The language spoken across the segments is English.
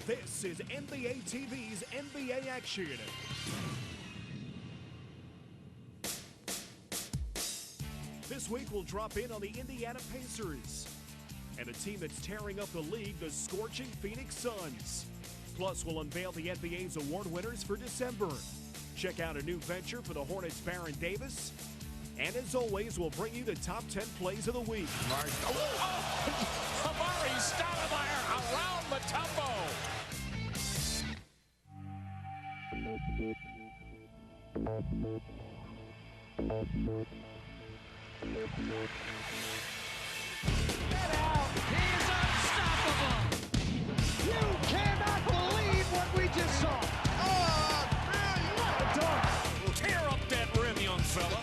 This is NBA TV's NBA Action. This week we'll drop in on the Indiana Pacers and a team that's tearing up the league, the scorching Phoenix Suns. Plus, we'll unveil the NBA's award winners for December. Check out a new venture for the Hornets' Baron Davis. And as always, we'll bring you the top 10 plays of the week. Amari Stoudemire around Mutombo. Get out! He's unstoppable! You cannot believe what we just saw! Oh, man, what a dunk! Tear up that rim, young fella.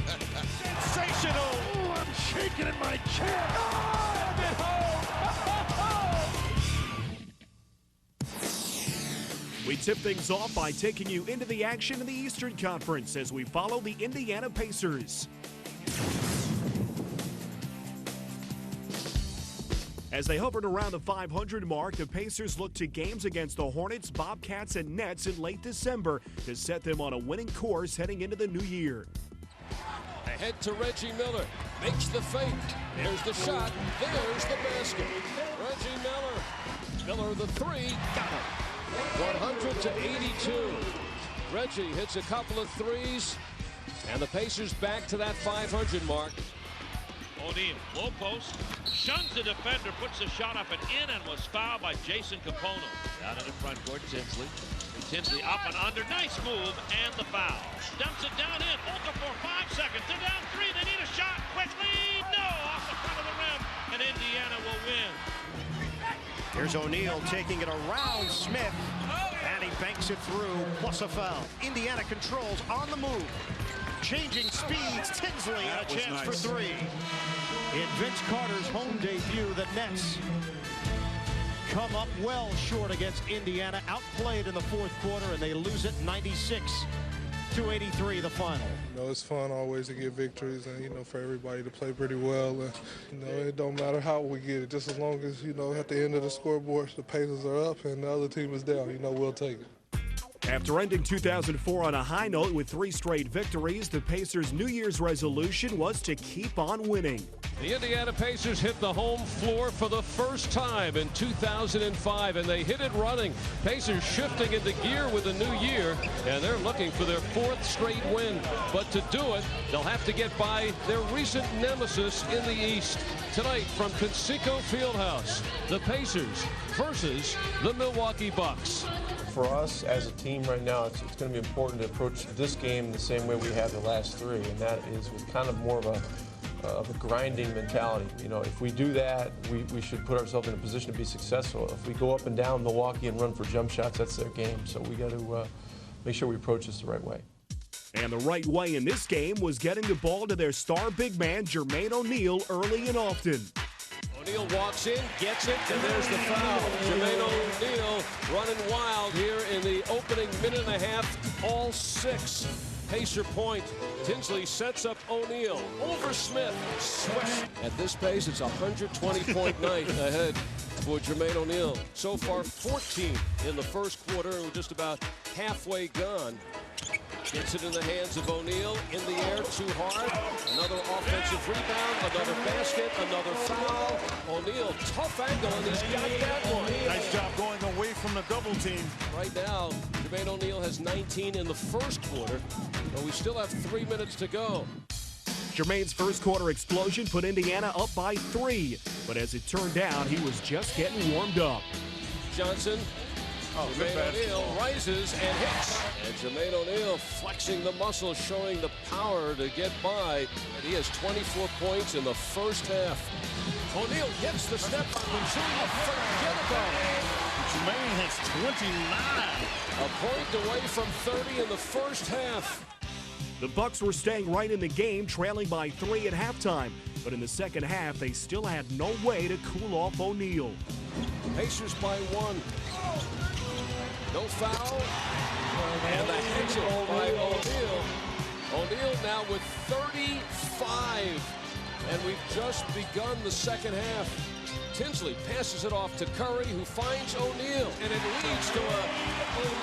Sensational! Oh, I'm shaking in my chair! Oh, at home! We tip things off by taking you into the action in the Eastern Conference as we follow the Indiana Pacers. As they hovered around the 500 mark, the Pacers look to games against the Hornets, Bobcats, and Nets in late December to set them on a winning course heading into the new year. Ahead to Reggie Miller, makes the fake. There's the shot, there's the basket. Reggie Miller, Miller the three, got it. 100 to 82. Reggie hits a couple of threes, and the Pacers back to that 500 mark. O'Neal, low post, shuns the defender, puts the shot up and in, and was fouled by Jason Kapono. Down in the front court, Tinsley. And Tinsley up and under, nice move, and the foul. Dumps it down in, Okafor 5 seconds, they're down 3, they need a shot quickly, no, off the front of the rim, and Indiana will win. Here's O'Neal taking it around Smith, and he banks it through, plus a foul. Indiana controls on the move. Changing speeds, Tinsley, and a chance for three. In Vince Carter's home debut, the Nets come up well short against Indiana, outplayed in the fourth quarter, and they lose it 96-83, the final. You know, it's fun always to get victories and, for everybody to play pretty well. And, it don't matter how we get it, just as long as, at the end of the scoreboard, the Pacers are up and the other team is down, we'll take it. After ending 2004 on a high note with 3 straight victories, the Pacers' New Year's resolution was to keep on winning. The Indiana Pacers hit the home floor for the first time in 2005, and they hit it running. Pacers shifting into gear with the new year, and they're looking for their 4th straight win. But to do it, they'll have to get by their recent nemesis in the East. Tonight from Conseco Fieldhouse, the Pacers versus the Milwaukee Bucks. For us as a team right now, it's going to be important to approach this game the same way we have the last 3, and that is with kind of more of a grinding mentality. If we do that, we should put ourselves in a position to be successful. If we go up and down Milwaukee and run for jump shots, that's their game. So we got to make sure we approach this the right way. And the right way in this game was getting the ball to their star big man, Jermaine O'Neal, early and often. O'Neal walks in, gets it, and there's the foul. Jermaine O'Neal running wild here in the opening minute and a half, all 6. Pacer point. Tinsley sets up O'Neal over Smith. Swish. At this pace, it's a 120-point night ahead for Jermaine O'Neal. So far, 14 in the first quarter, and we're just about halfway gone. Gets it in the hands of O'Neal, in the air, too hard. Another offensive rebound, another basket, another foul. O'Neal, tough angle, and he's got that one. Nice job going away from the double team. Right now, Jermaine O'Neal has 19 in the first quarter, but we still have 3 minutes to go. Jermaine's first quarter explosion put Indiana up by 3, but as it turned out, he was just getting warmed up. Johnson. Jermaine O'Neal rises and hits. And Jermaine O'Neal flexing the muscles, showing the power to get by. And he has 24 points in the first half. O'Neal gets the step on the two. Forget about it. Jermaine has 29. A point away from 30 in the first half. The Bucks were staying right in the game, trailing by 3 at halftime. But in the second half, they still had no way to cool off O'Neal. Pacers by 1. No foul. And the hatchet by O'Neal. O'Neal now with 35. And we've just begun the second half. Tinsley passes it off to Curry, who finds O'Neal, and it leads to a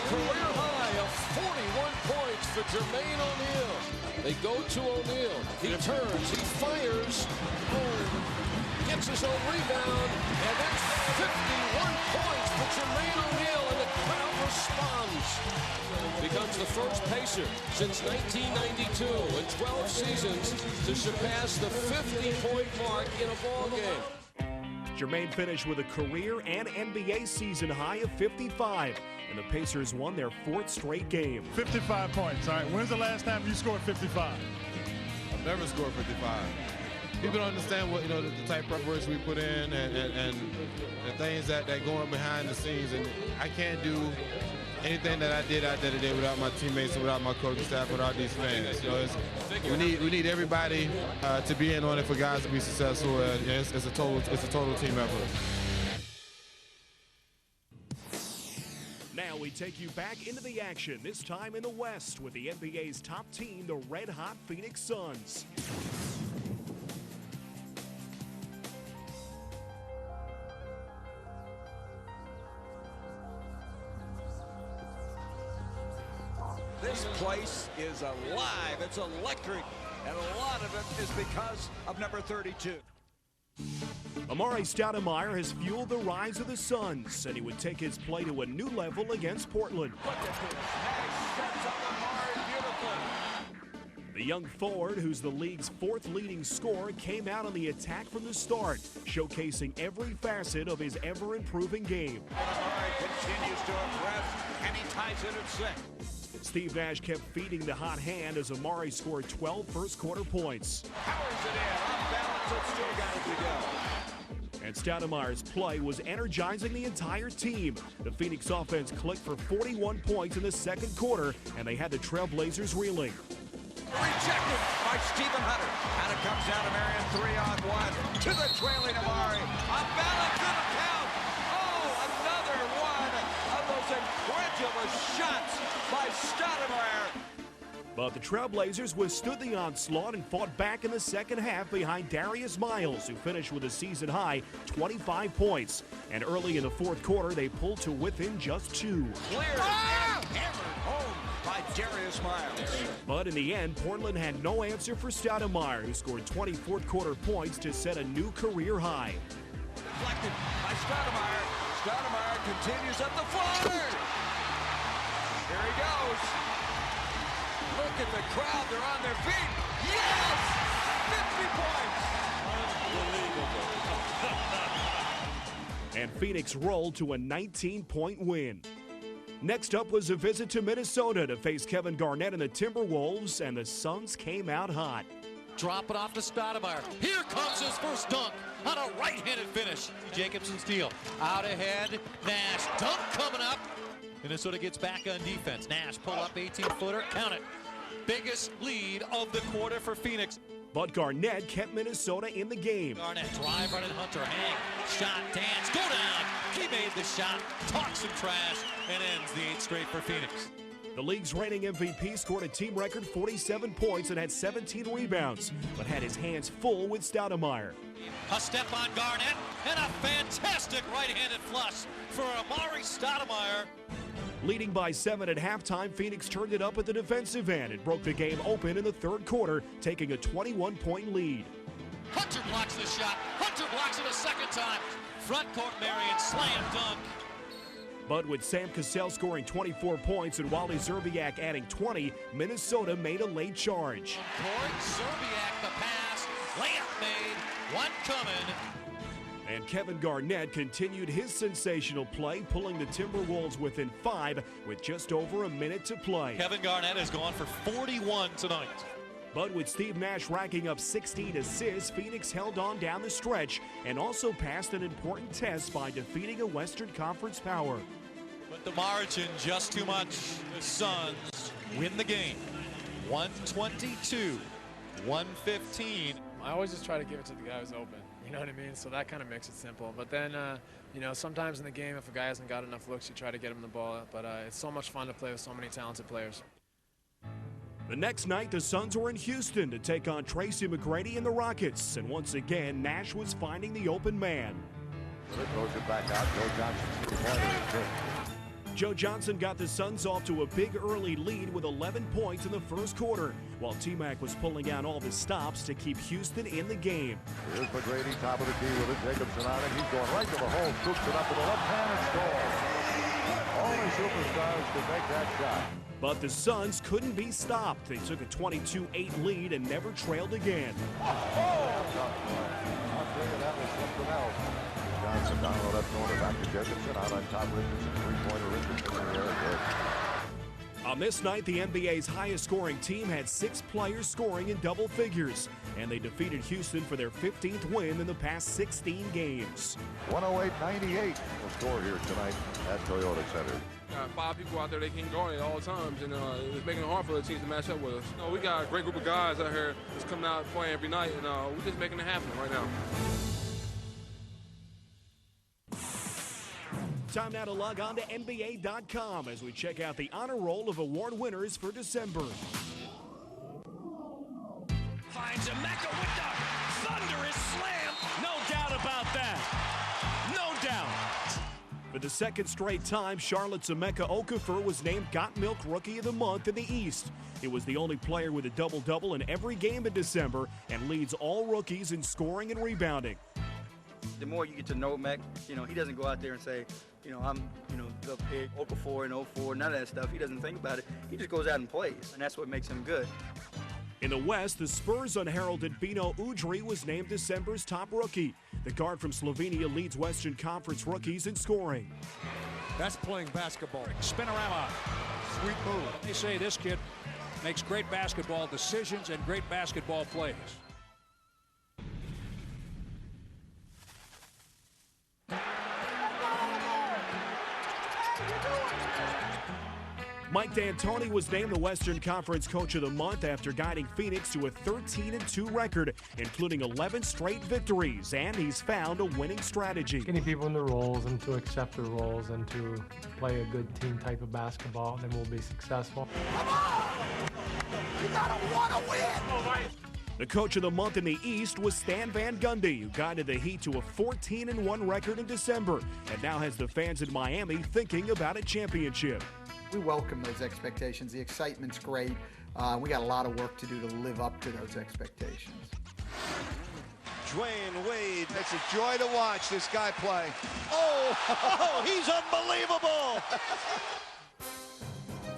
career high of 41 points for Jermaine O'Neal. They go to O'Neal. He turns, he fires, gets his own rebound, and that's 51 points for Jermaine O'Neal, and the crowd responds. Becomes the first Pacer since 1992 in 12 seasons to surpass the 50-point mark in a ball game. Jermaine finished with a career and NBA season high of 55, and the Pacers won their 4th straight game. 55 points. All right, when's the last time you scored 55? I've never scored 55. People don't understand what, the type of preparation we put in and the things that go on behind the scenes. And I can't do anything that I did out there today without my teammates, without my coaching staff, without these fans. We need everybody to be in on it for guys to be successful. It's a total team effort. Now we take you back into the action, this time in the West with the NBA's top team, the red-hot Phoenix Suns. This place is alive. It's electric, and a lot of it is because of number 32. Amar'e Stoudemire has fueled the rise of the Suns, and he would take his play to a new level against Portland. Look at this. Nash sets up Amar'e beautifully. The young forward, who's the league's 4th leading scorer, came out on the attack from the start, showcasing every facet of his ever-improving game. Amar'e continues to impress, and he ties it at 6. Steve Nash kept feeding the hot hand as Amar'e scored 12 first-quarter points. Powers it in. On balance, it's still got it to go. And Stoudemire's play was energizing the entire team. The Phoenix offense clicked for 41 points in the second quarter, and they had the Trailblazers reeling. Rejected by Stephen Hunter. And it comes down to Marion 3-on-1 to the trailing Amar'e. On balance, gonna count. Oh, another one of those incredulous shots by Stoudemire. But the Trailblazers withstood the onslaught and fought back in the second half behind Darius Miles, who finished with a season-high 25 points. And early in the fourth quarter, they pulled to within just 2. Cleared and hammered home by Darius Miles. But in the end, Portland had no answer for Stoudemire, who scored 20 fourth-quarter points to set a new career high. Deflected by Stoudemire. Stoudemire continues up the floor. Here he goes. Look at the crowd. They're on their feet. Yes! 50 points. Unbelievable. And Phoenix rolled to a 19-point win. Next up was a visit to Minnesota to face Kevin Garnett and the Timberwolves, and the Suns came out hot. Drop it off to Stoudemire. Here comes his first dunk on a right-handed finish. Jacobson steal. Out ahead. Nash. Dunk coming up. Minnesota gets back on defense. Nash pull up 18-footer. Count it. Biggest lead of the quarter for Phoenix. But Garnett kept Minnesota in the game. Garnett drive right at Hunter. Hang. Shot. Dance. Go down. He made the shot. Talks some trash. And ends the 8th straight for Phoenix. The league's reigning MVP scored a team record 47 points and had 17 rebounds, but had his hands full with Stoudemire. A step on Garnett and a fantastic right-handed flush for Amar'e Stoudemire. Leading by 7 at halftime, Phoenix turned it up at the defensive end and broke the game open in the third quarter, taking a 21-point lead. Hunter blocks the shot. Hunter blocks it a second time. Front court Marion slam dunk. But with Sam Cassell scoring 24 points and Wally Szczerbiak adding 20, Minnesota made a late charge. Court, Szczerbiak the pass. Layup made. One coming. And Kevin Garnett continued his sensational play, pulling the Timberwolves within 5 with just over a minute to play. Kevin Garnett has gone for 41 tonight. But with Steve Nash racking up 16 assists, Phoenix held on down the stretch and also passed an important test by defeating a Western Conference power. But the margin just too much. The Suns win the game. 122-115. I always just try to give it to the guy who's open. You know what I mean? So that kind of makes it simple. But then, sometimes in the game, if a guy hasn't got enough looks, you try to get him the ball. But it's so much fun to play with so many talented players. The next night, the Suns were in Houston to take on Tracy McGrady and the Rockets. And once again, Nash was finding the open man. Throws it back out. Joe Johnson, three-pointer is good. Joe Johnson got the Suns off to a big early lead with 11 points in the first quarter, while T-Mac was pulling out all the stops to keep Houston in the game. Here's McGrady, top of the key with it. Jacobson on it. He's going right to the hole. Scoops it up with the left hand and scores. Only superstars could make that shot. But the Suns couldn't be stopped. They took a 22-8 lead and never trailed again. I'll tell you, that was something else. Johnson down the left corner, back to Jefferson, out on top. Richardson, three-pointer. Richardson in the air, good. On this night, the NBA's highest-scoring team had 6 players scoring in double figures, and they defeated Houston for their 15th win in the past 16 games. 108-98 will score here tonight at Toyota Center. Got 5 people out there they can't guard at all times, and it's making it hard for the teams to match up with us. We got a great group of guys out here that's coming out playing every night, and we're just making it happen right now. Time now to log on to NBA.com as we check out the honor roll of award winners for December. Finds Emeka with the thunderous slam. No doubt about that. No doubt. For the second straight time, Charlotte's Emeka Okafor was named Got Milk Rookie of the Month in the East. It was the only player with a double-double in every game in December and leads all rookies in scoring and rebounding. The more you get to know Mac, he doesn't go out there and say, I'm, the pick, Okafor and 04, none of that stuff. He doesn't think about it. He just goes out and plays, and that's what makes him good. In the West, the Spurs' unheralded Bino Udrih was named December's top rookie. The guard from Slovenia leads Western Conference rookies in scoring. That's playing basketball. Spinorama. Sweet move. They say this kid makes great basketball decisions and great basketball plays. Mike D'Antoni was named the Western Conference Coach of the Month after guiding Phoenix to a 13-2 record, including 11 straight victories, and he's found a winning strategy. Getting people in their roles and to accept their roles and to play a good team type of basketball, then we'll be successful. Come on! You gotta wanna win! The Coach of the Month in the East was Stan Van Gundy, who guided the Heat to a 14-1 record in December, and now has the fans in Miami thinking about a championship. We welcome those expectations. The excitement's great. We got a lot of work to do to live up to those expectations. Dwayne Wade, it's a joy to watch this guy play. Oh, he's unbelievable.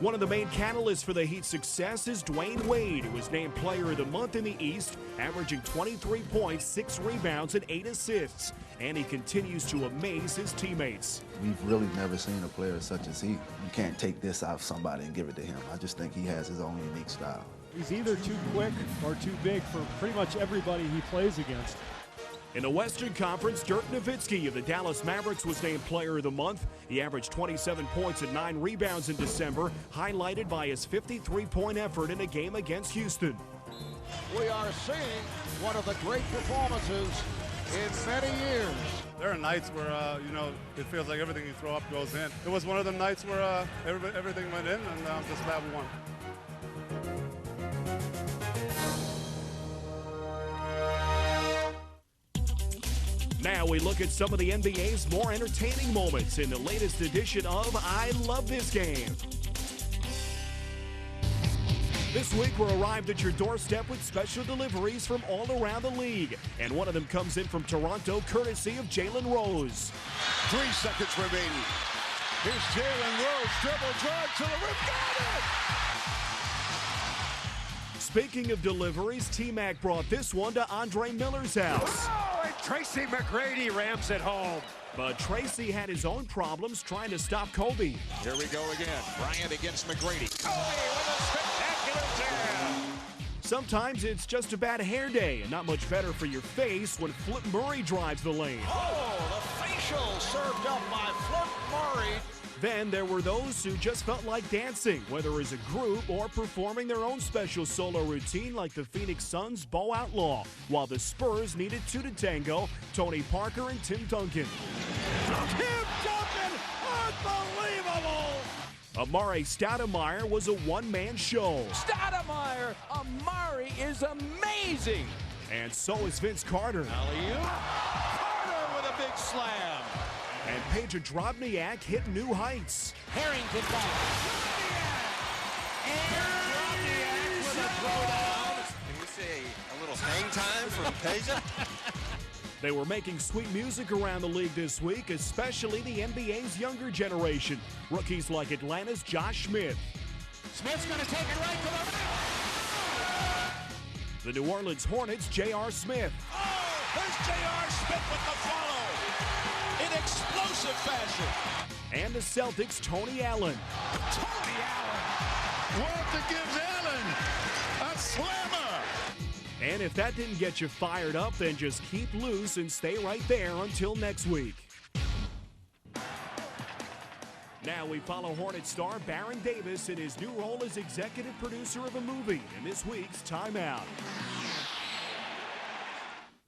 One of the main catalysts for the Heat's success is Dwayne Wade, who was named Player of the Month in the East, averaging 23 points, 6 rebounds, and 8 assists. And he continues to amaze his teammates. We've really never seen a player such as he. You can't take this out of somebody and give it to him. I just think he has his own unique style. He's either too quick or too big for pretty much everybody he plays against. In the Western Conference, Dirk Nowitzki of the Dallas Mavericks was named Player of the Month. He averaged 27 points and 9 rebounds in December, highlighted by his 53-point effort in a game against Houston. We are seeing one of the great performances in many years. There are nights where, it feels like everything you throw up goes in. It was one of the nights where everything went in, and I'm just glad we won. Now we look at some of the NBA's more entertaining moments in the latest edition of I Love This Game. This week, we're arrived at your doorstep with special deliveries from all around the league. And one of them comes in from Toronto, courtesy of Jalen Rose. 3 seconds remaining. Here's Jalen Rose, dribble, drive to the rim, got it! Speaking of deliveries, T-Mac brought this one to Andre Miller's house. Oh, and Tracy McGrady rams it home. But Tracy had his own problems trying to stop Kobe. Here we go again. Bryant against McGrady. Kobe with a spectacular jam. Sometimes it's just a bad hair day and not much better for your face when Flip Murray drives the lane. Oh, the facial served up by Flip Murray. Then there were those who just felt like dancing, whether as a group or performing their own special solo routine like the Phoenix Suns' Bo Outlaw, while the Spurs needed 2 to tango, Tony Parker and Tim Duncan. Tim Duncan, unbelievable! Amare Stoudemire was a one-man show. Stoudemire, Amari is amazing. And so is Vince Carter. Alley-oop. Carter with a big slam. And Peja Drobniak hit new heights. Harrington ball. Drobniak with a throwdown. Can we say a little hang time from Peja? They were making sweet music around the league this week, especially the NBA's younger generation. Rookies like Atlanta's Josh Smith. Smith's going to take it right to the rim. The New Orleans Hornets' J.R. Smith. Oh, there's J.R. Smith with the follow in explosive fashion. And the Celtics' Tony Allen. Tony Allen. Walter gives Allen a slammer. And if that didn't get you fired up, then just keep loose and stay right there until next week. Now we follow Hornet star Baron Davis in his new role as executive producer of a movie in this week's Time Out.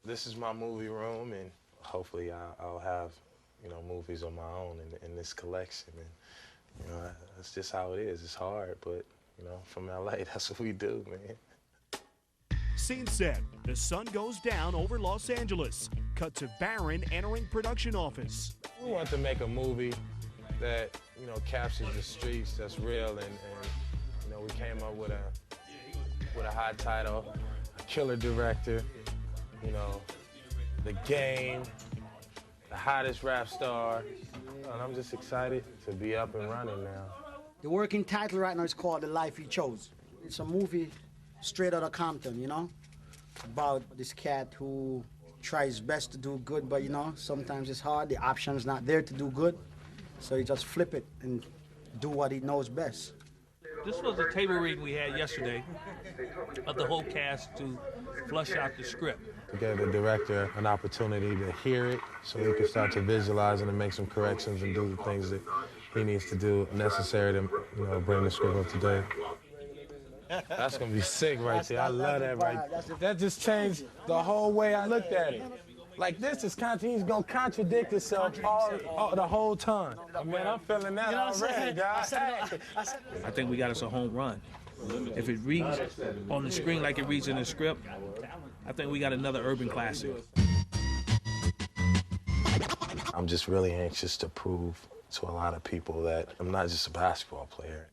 This is my movie room, and hopefully I'll have, movies of my own in this collection. And, that's just how it is. It's hard, but, from LA, that's what we do, man. Scene set. The sun goes down over Los Angeles. Cut to Baron entering production office. We want to make a movie that, captures the streets, that's real, and we came up with a hot title, a killer director, The Game, the hottest rap star, and I'm just excited to be up and running now. The working title right now is called The Life He Chose. It's a movie straight out of Compton, about this cat who tries best to do good, but sometimes it's hard. The option's not there to do good, so you just flip it and do what he knows best. This was a table reading we had yesterday of the whole cast to flush out the script. To give the director an opportunity to hear it so he can start to visualize and make some corrections and do the things that he needs to do necessary to bring the script up to date. That's gonna be sick right there. I love that right there. That just changed the whole way I looked at it. Like this is he's gonna contradict himself the whole time. Man, I'm feeling that already, guys. I think we got us a home run. If it reads on the screen like it reads in the script, I think we got another urban classic. I'm just really anxious to prove to a lot of people that I'm not just a basketball player.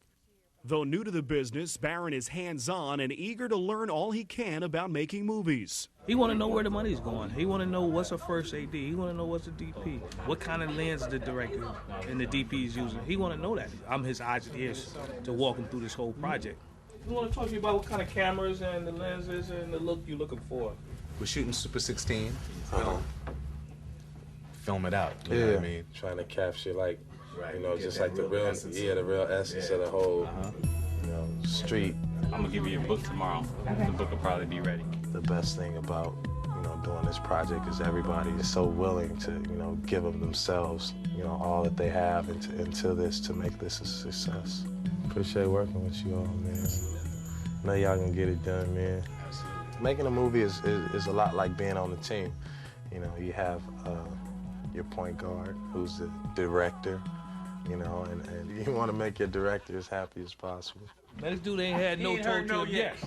Though new to the business, Baron is hands-on and eager to learn all he can about making movies. He want to know where the money's going. He want to know what's a first AD. He want to know what's a DP. What kind of lens the director and the DP is using. He want to know that. I'm his eyes and ears to walk him through this whole project. We want to talk to you about what kind of cameras and the lenses and the look you're looking for. We're shooting Super 16. Film it out. You know what I mean? Trying to capture just like the real essence of the whole, street. I'm gonna give you your book tomorrow. The book will probably be ready. The best thing about, doing this project is everybody is so willing to, give of themselves, all that they have into this to make this a success. Appreciate working with you all, man. I know y'all gonna get it done, man. Making a movie is a lot like being on the team. You have your point guard, who's the director, and you want to make your director as happy as possible. Man, this dude ain't had no toe to yes.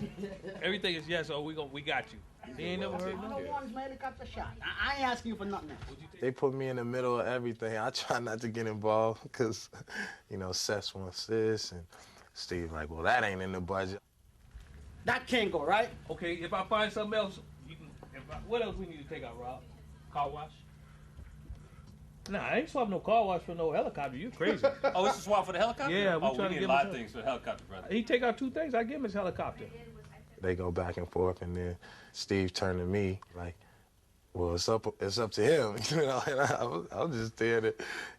Everything is yes. Oh, we got you. He ain't never heard no. I ain't asking you for nothing else. They put me in the middle of everything. I try not to get involved because, Seth wants this, and Steve like, well, that ain't in the budget. That can't go, right? Okay, if I find something else, what else we need to take out, Rob? Car wash? Nah, I ain't swapping no car wash for no helicopter. You crazy? Oh, it's a swap for the helicopter? Yeah, we need a lot of things for the helicopter, brother. He take out 2 things. I give him his helicopter. They go back and forth, and then Steve turned to me like, "Well, it's up to him," And I was just there to,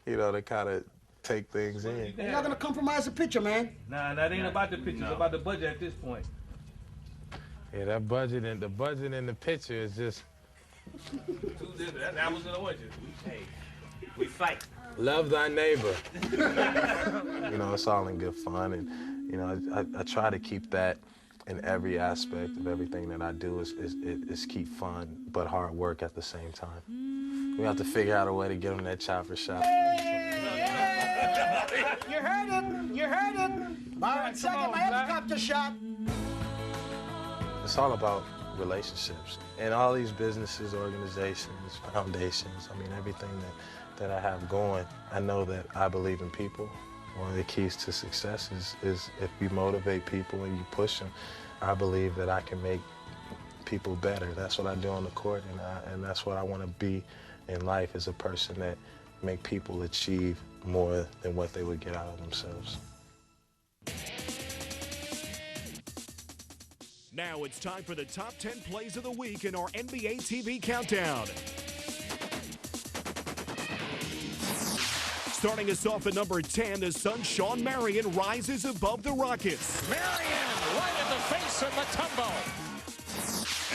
to kind of take things in. You're not gonna compromise the picture, man. Nah, that ain't about the picture. It's about the budget at this point. Yeah, that budget and the picture is just. That's apples and oranges. We fight. Love thy neighbor. It's all in good fun, and I try to keep that in every aspect of everything that I do is keep fun but hard work at the same time. We have to figure out a way to get them that chopper shot. You heard it. Byron second, my helicopter shot. It's all about relationships. And all these businesses, organizations, foundations, I mean, everything that I have going, I know that I believe in people. One of the keys to success is if you motivate people and you push them, I believe that I can make people better. That's what I do on the court, and that's what I want to be in life, as a person that make people achieve more than what they would get out of themselves. Now it's time for the top 10 plays of the week in our NBA TV Countdown. Starting us off at number 10, the Suns' Shawn Marion rises above the Rockets. Marion, right in the face of Mutombo.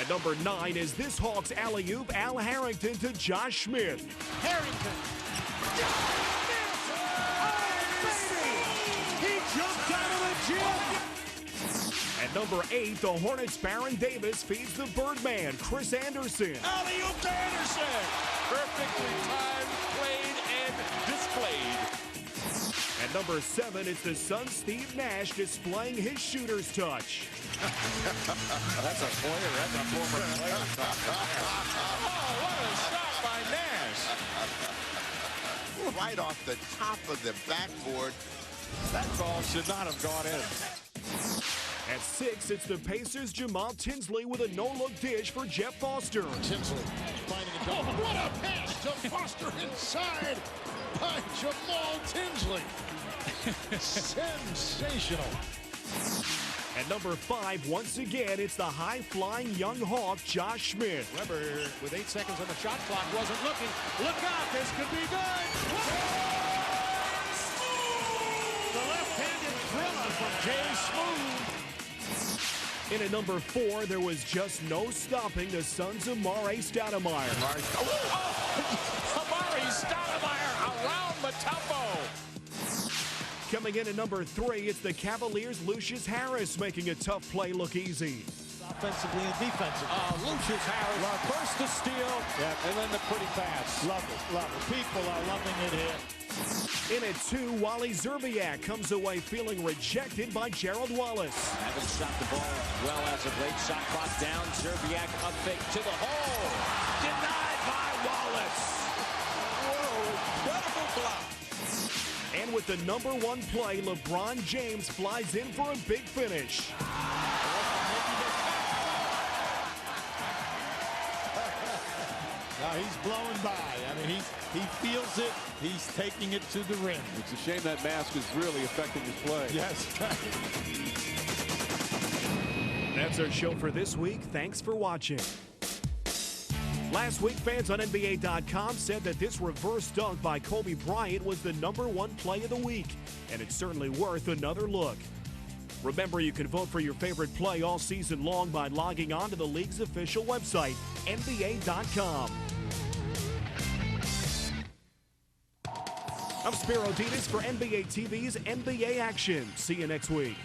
At number 9 is this Hawks alley-oop, Al Harrington to Josh Smith. Harrington. He jumped out of the gym. At number 8, the Hornets' Baron Davis feeds the Birdman, Chris Anderson. Alley-oop to Anderson. Perfectly timed, played, and displayed. At number 7, it's the Suns' Steve Nash displaying his shooter's touch. That's a player. That's a former player. Oh, what a shot by Nash. Right off the top of the backboard. That ball should not have gone in. At 6, it's the Pacers' Jamal Tinsley with a no-look dish for Jeff Foster. Tinsley finding a double. What a pass to Foster inside by Jamal Tinsley. Sensational. At number 5, once again, it's the high-flying young Hawk, Josh Smith. Weber, with 8 seconds on the shot clock, wasn't looking. Look out, this could be good. The left-handed thriller from Jay Smooth. In at number 4, there was just no stopping the Suns' Amare Stoudemire. Amare Stoudemire around Mutombo. Coming in at number 3, it's the Cavaliers' Lucius Harris making a tough play look easy. Offensively and defensively. Lucius Harris, first to steal, and then the pretty pass. Love it, love it. People are loving it here. In at 2, Wally Zerbiak comes away feeling rejected by Gerald Wallace. Haven't shot the ball well as of late. Shot clock down. Zerbiak up fake to the hole. Denied by Wallace. Whoa, incredible block. And with the number 1 play, LeBron James flies in for a big finish. Now he's blowing by. I mean, he feels it. He's taking it to the rim. It's a shame that mask is really affecting his play. Yes. That's our show for this week. Thanks for watching. Last week, fans on NBA.com said that this reverse dunk by Kobe Bryant was the number 1 play of the week, and it's certainly worth another look. Remember, you can vote for your favorite play all season long by logging on to the league's official website, NBA.com. I'm Spiro Dedes for NBA TV's NBA Action. See you next week.